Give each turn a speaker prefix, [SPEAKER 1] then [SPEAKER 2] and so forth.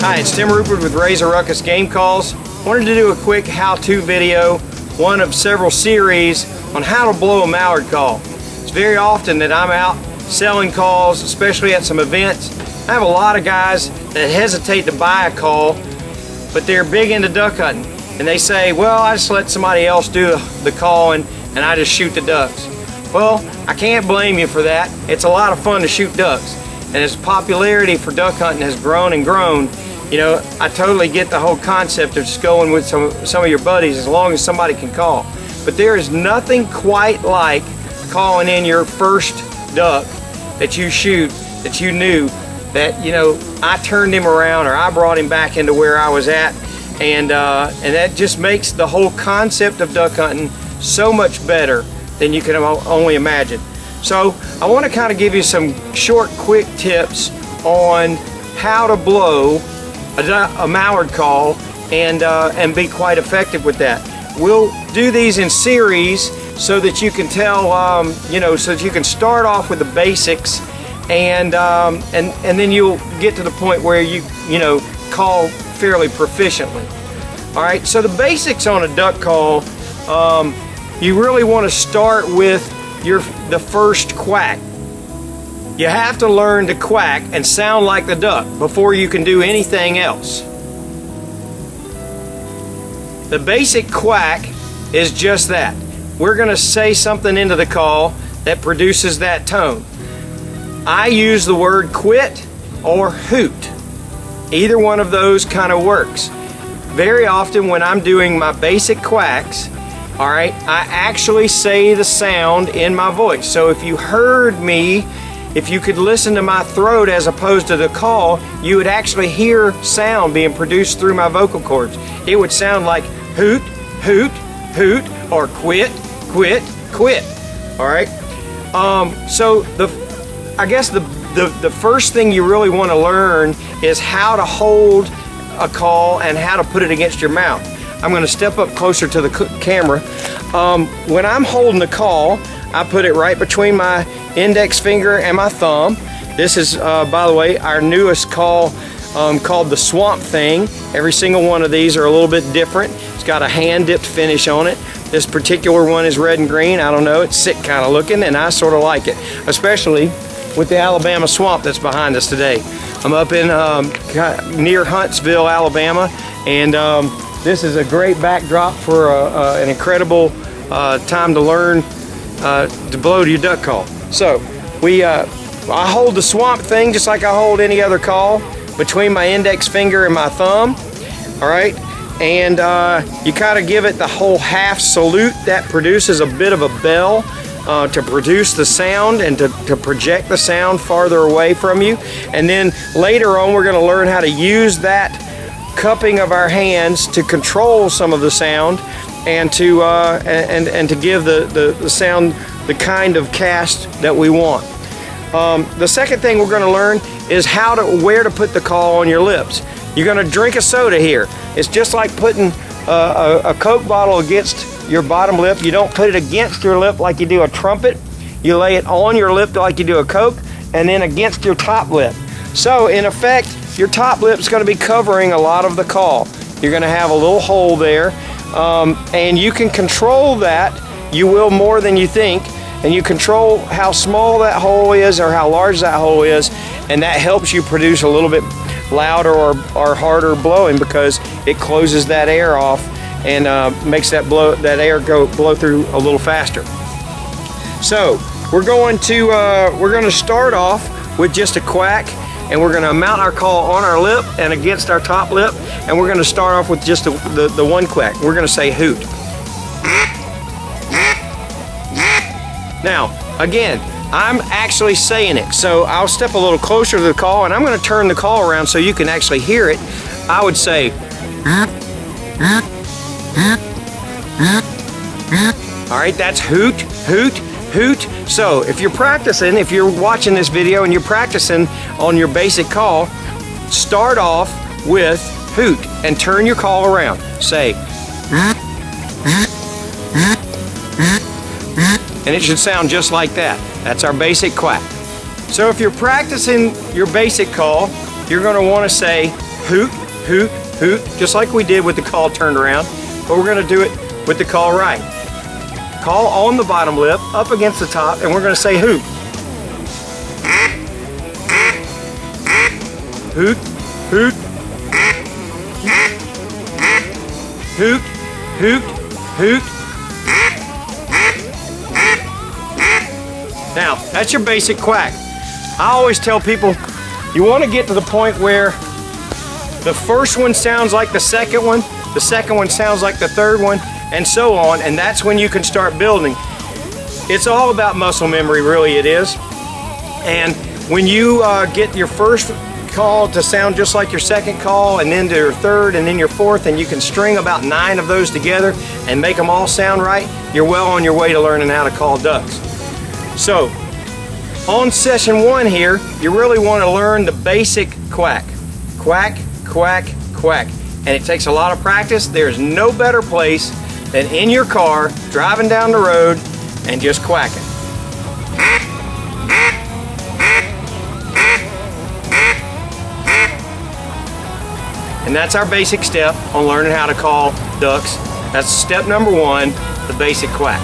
[SPEAKER 1] Hi, it's Tim Rupard with Raisaruckus Game Calls. Wanted to do a quick how-to video, one of several series on how to blow a mallard call. It's very often that I'm out selling calls, especially at some events. I have a lot of guys that hesitate to buy a call, but they're big into duck hunting. And they say, well, I just let somebody else do the calling and I just shoot the ducks. Well, I can't blame you for that. It's a lot of fun to shoot ducks. And as popularity for duck hunting has grown and grown, you know, I totally get the whole concept of just going with some of your buddies as long as somebody can call. But there is nothing quite like calling in your first duck that you shoot, that you knew that, you know, I turned him around or I brought him back into where I was at. And that just makes the whole concept of duck hunting so much better than you can only imagine. So I want to kind of give you some short, quick tips on how to blow a mallard call and be quite effective with that. We'll do these in series so that you can tell, you know, so that you can start off with the basics, and then you'll get to the point where you know, call fairly proficiently. All right, so the basics on a duck call, you really want to start with the first quack. You have to learn to quack and sound like the duck before you can do anything else. The basic quack is just that. We're going to say something into the call that produces that tone. I use the word quit or hoot. Either one of those kind of works. Very often when I'm doing my basic quacks, all right, I actually say the sound in my voice. So if you heard me, if you could listen to my throat as opposed to the call, you would actually hear sound being produced through my vocal cords. It would sound like hoot, hoot, hoot, or quit, quit, quit. All right. So I guess the first thing you really want to learn is how to hold a call and how to put it against your mouth. I'm going to step up closer to the camera. When I'm holding the call, I put it right between my index finger and my thumb. This is, by the way, our newest call called the Swamp Thing. Every single one of these are a little bit different. It's got a hand-dipped finish on it. This particular one is red and green. I don't know, it's sick kind of looking, and I sort of like it, especially with the Alabama swamp that's behind us today. I'm up in near Huntsville, Alabama, and this is a great backdrop for an incredible time to learn to blow your duck call. So I hold the Swamp Thing just like I hold any other call between my index finger and my thumb. All right, and you kind of give it the whole half salute that produces a bit of a bell to produce the sound and to project the sound farther away from you. And then later on, we're going to learn how to use that cupping of our hands to control some of the sound and to give the sound the kind of cast that we want. The second thing we're going to learn is where to put the call on your lips. You're going to drink a soda here. It's just like putting a Coke bottle against your bottom lip. You don't put it against your lip like you do a trumpet. You lay it on your lip like you do a Coke, and then against your top lip. So in effect, your top lip is going to be covering a lot of the call. You're going to have a little hole there, and you can control that. You will more than you think, and you control how small that hole is or how large that hole is, and that helps you produce a little bit louder or harder blowing because it closes that air off and makes that air blow through a little faster. So we're going to start off with just a quack, and we're going to mount our call on our lip and against our top lip, and we're going to start off with just the one quack. We're going to say hoot. Now, again, I'm actually saying it, so I'll step a little closer to the call, and I'm going to turn the call around so you can actually hear it. I would say, all right, that's hoot, hoot, hoot. So if you're practicing, if you're watching this video and you're practicing on your basic call, start off with hoot and turn your call around. Say, and it should sound just like that. That's our basic quack. So if you're practicing your basic call, you're going to want to say hoot, hoot, hoot, just like we did with the call turned around, but we're going to do it with the call right. Call on the bottom lip, up against the top, and we're going to say hoot. Hoot, hoot, hoot, hoot, hoot. Now, that's your basic quack. I always tell people, you want to get to the point where the first one sounds like the second one sounds like the third one, and so on, and that's when you can start building. It's all about muscle memory, really it is. And when you get your first call to sound just like your second call, and then to your third, and then your fourth, and you can string about 9 of those together and make them all sound right, you're well on your way to learning how to call ducks. So, on session 1 here, you really want to learn the basic quack. Quack, quack, quack. And it takes a lot of practice. There's no better place than in your car, driving down the road, and just quacking. And that's our basic step on learning how to call ducks. That's step number 1, the basic quack.